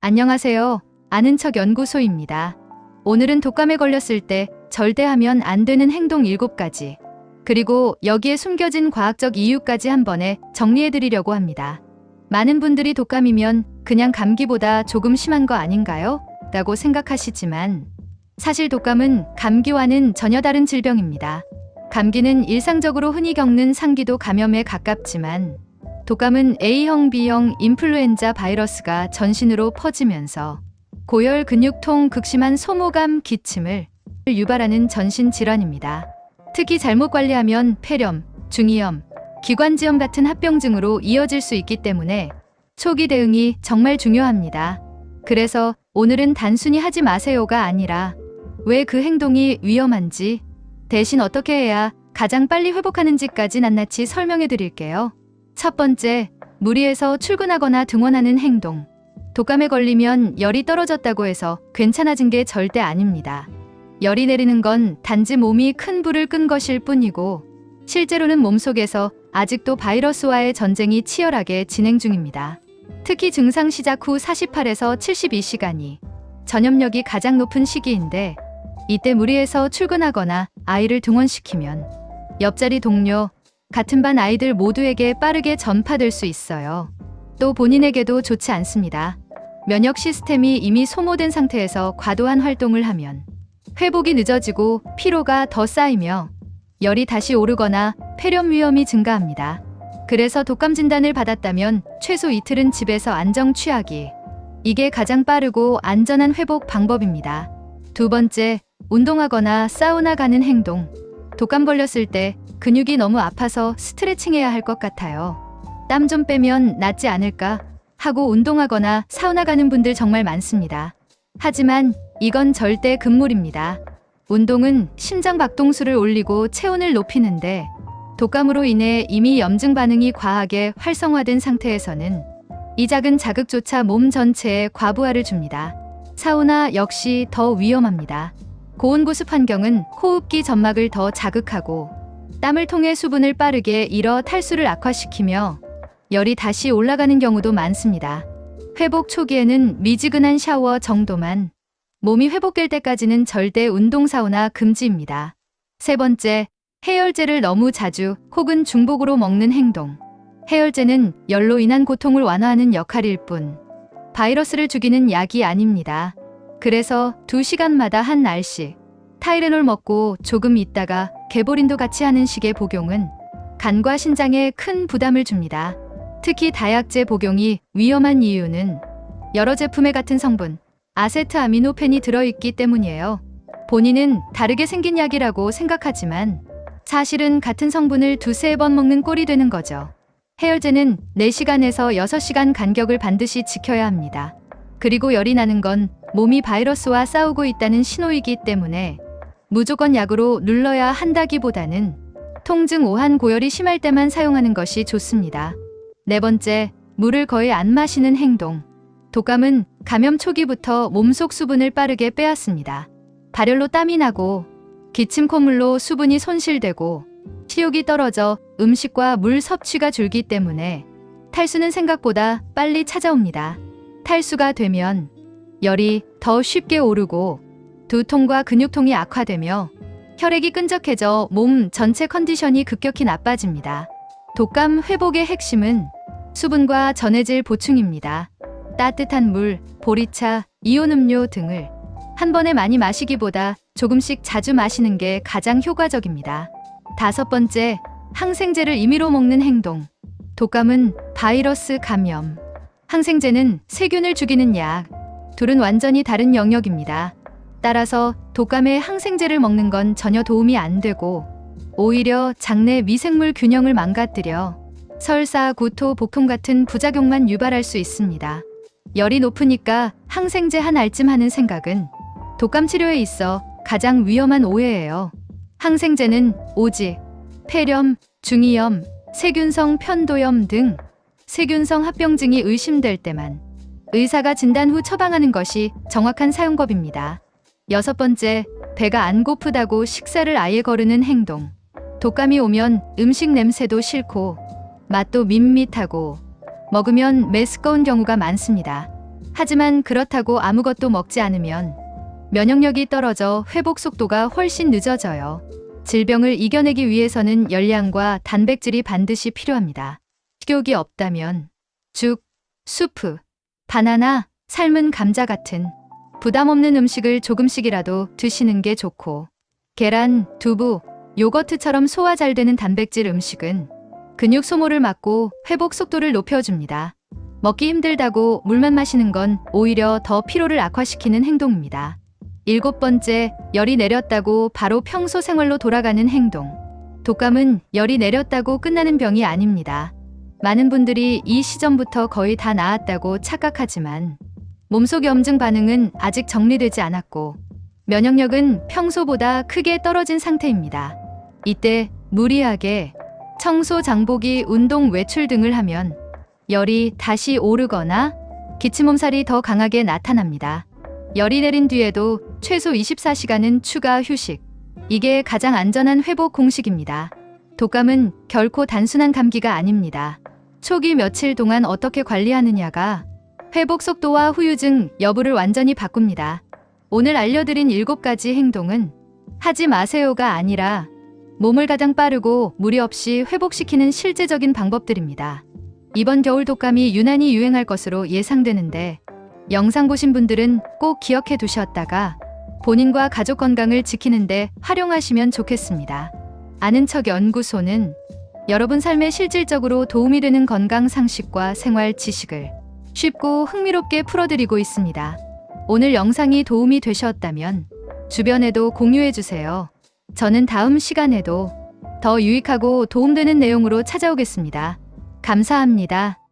안녕하세요. 아는 척 연구소입니다. 오늘은 독감에 걸렸을 때 절대 하면 안 되는 행동 7가지, 그리고 여기에 숨겨진 과학적 이유까지 한 번에 정리해드리려고 합니다. 많은 분들이 독감이면 그냥 감기보다 조금 심한 거 아닌가요? 라고 생각하시지만 사실 독감은 감기와는 전혀 다른 질병입니다. 감기는 일상적으로 흔히 겪는 상기도 감염에 가깝지만 독감은 A형, B형 인플루엔자 바이러스가 전신으로 퍼지면서 고열, 근육통, 극심한 소모감, 기침을 유발하는 전신 질환입니다. 특히 잘못 관리하면 폐렴, 중이염, 기관지염 같은 합병증으로 이어질 수 있기 때문에 초기 대응이 정말 중요합니다. 그래서 오늘은 단순히 하지 마세요가 아니라 왜 그 행동이 위험한지, 대신 어떻게 해야 가장 빨리 회복하는지까지 낱낱이 설명해 드릴게요. 첫 번째, 무리해서 출근하거나 등원하는 행동. 독감에 걸리면 열이 떨어졌다고 해서 괜찮아진 게 절대 아닙니다. 열이 내리는 건 단지 몸이 큰 불을 끈 것일 뿐이고 실제로는 몸속에서 아직도 바이러스와의 전쟁이 치열하게 진행 중입니다. 특히 증상 시작 후 48에서 72시간이 전염력이 가장 높은 시기인데 이때 무리해서 출근하거나 아이를 등원시키면 옆자리 동료, 같은 반 아이들 모두에게 빠르게 전파될 수 있어요. 또 본인에게도 좋지 않습니다. 면역 시스템이 이미 소모된 상태에서 과도한 활동을 하면 회복이 늦어지고 피로가 더 쌓이며 열이 다시 오르거나 폐렴 위험이 증가합니다. 그래서 독감 진단을 받았다면 최소 이틀은 집에서 안정 취하기. 이게 가장 빠르고 안전한 회복 방법입니다. 두 번째, 운동하거나 사우나 가는 행동. 독감 걸렸을 때 근육이 너무 아파서 스트레칭해야 할 것 같아요. 땀 좀 빼면 낫지 않을까 하고 운동하거나 사우나 가는 분들 정말 많습니다. 하지만 이건 절대 금물입니다. 운동은 심장 박동수를 올리고 체온을 높이는데 독감으로 인해 이미 염증 반응이 과하게 활성화된 상태에서는 이 작은 자극조차 몸 전체에 과부하를 줍니다. 사우나 역시 더 위험합니다. 고온구습 환경은 호흡기 점막을 더 자극하고 땀을 통해 수분을 빠르게 잃어 탈수를 악화시키며 열이 다시 올라가는 경우도 많습니다. 회복 초기에는 미지근한 샤워 정도만, 몸이 회복될 때까지는 절대 운동 사우나 금지입니다. 세 번째, 해열제를 너무 자주 혹은 중복으로 먹는 행동. 해열제는 열로 인한 고통을 완화하는 역할일 뿐 바이러스를 죽이는 약이 아닙니다. 그래서 2시간마다 한 알씩 타이레놀 먹고 조금 있다가 개보린도 같이 하는 식의 복용은 간과 신장에 큰 부담을 줍니다. 특히 다약제 복용이 위험한 이유는 여러 제품에 같은 성분, 아세트아미노펜이 들어있기 때문이에요. 본인은 다르게 생긴 약이라고 생각하지만 사실은 같은 성분을 2~3번 먹는 꼴이 되는 거죠. 해열제는 4시간에서 6시간 간격을 반드시 지켜야 합니다. 그리고 열이 나는 건 몸이 바이러스와 싸우고 있다는 신호이기 때문에 무조건 약으로 눌러야 한다기보다는 통증, 오한, 고열이 심할 때만 사용하는 것이 좋습니다. 네 번째, 물을 거의 안 마시는 행동. 독감은 감염 초기부터 몸속 수분을 빠르게 빼앗습니다. 발열로 땀이 나고 기침, 콧물로 수분이 손실되고 식욕이 떨어져 음식과 물 섭취가 줄기 때문에 탈수는 생각보다 빨리 찾아옵니다. 탈수가 되면 열이 더 쉽게 오르고 두통과 근육통이 악화되며 혈액이 끈적해져 몸 전체 컨디션이 급격히 나빠집니다. 독감 회복의 핵심은 수분과 전해질 보충입니다. 따뜻한 물, 보리차, 이온 음료 등을 한 번에 많이 마시기보다 조금씩 자주 마시는 게 가장 효과적입니다. 다섯 번째, 항생제를 임의로 먹는 행동. 독감은 바이러스 감염. 항생제는 세균을 죽이는 약. 둘은 완전히 다른 영역입니다. 따라서 독감에 항생제를 먹는 건 전혀 도움이 안 되고 오히려 장내 미생물 균형을 망가뜨려 설사, 구토, 복통 같은 부작용만 유발할 수 있습니다. 열이 높으니까 항생제 한 알쯤 하는 생각은 독감 치료에 있어 가장 위험한 오해예요. 항생제는 오직 폐렴, 중이염, 세균성 편도염 등 세균성 합병증이 의심될 때만 의사가 진단 후 처방하는 것이 정확한 사용법입니다. 여섯 번째, 배가 안 고프다고 식사를 아예 거르는 행동. 독감이 오면 음식 냄새도 싫고 맛도 밋밋하고 먹으면 메스꺼운 경우가 많습니다. 하지만 그렇다고 아무것도 먹지 않으면 면역력이 떨어져 회복 속도가 훨씬 늦어져요. 질병을 이겨내기 위해서는 열량과 단백질이 반드시 필요합니다. 식욕이 없다면 죽, 수프, 바나나, 삶은 감자 같은 부담 없는 음식을 조금씩이라도 드시는 게 좋고, 계란, 두부, 요거트처럼 소화 잘 되는 단백질 음식은 근육 소모를 막고 회복 속도를 높여줍니다. 먹기 힘들다고 물만 마시는 건 오히려 더 피로를 악화시키는 행동입니다. 7번째, 열이 내렸다고 바로 평소 생활로 돌아가는 행동. 독감은 열이 내렸다고 끝나는 병이 아닙니다. 많은 분들이 이 시점부터 거의 다 나았다고 착각하지만 몸속 염증 반응은 아직 정리되지 않았고 면역력은 평소보다 크게 떨어진 상태입니다. 이때 무리하게 청소, 장보기, 운동, 외출 등을 하면 열이 다시 오르거나 기침 몸살이 더 강하게 나타납니다. 열이 내린 뒤에도 최소 24시간은 추가 휴식. 이게 가장 안전한 회복 공식입니다. 독감은 결코 단순한 감기가 아닙니다. 초기 며칠 동안 어떻게 관리하느냐가 회복 속도와 후유증 여부를 완전히 바꿉니다. 오늘 알려드린 7가지 행동은 하지 마세요가 아니라 몸을 가장 빠르고 무리 없이 회복시키는 실제적인 방법들입니다. 이번 겨울 독감이 유난히 유행할 것으로 예상되는데 영상 보신 분들은 꼭 기억해 두셨다가 본인과 가족 건강을 지키는데 활용하시면 좋겠습니다. 아는 척 연구소는 여러분 삶에 실질적으로 도움이 되는 건강 상식과 생활 지식을 쉽고 흥미롭게 풀어드리고 있습니다. 오늘 영상이 도움이 되셨다면 주변에도 공유해주세요. 저는 다음 시간에도 더 유익하고 도움되는 내용으로 찾아오겠습니다. 감사합니다.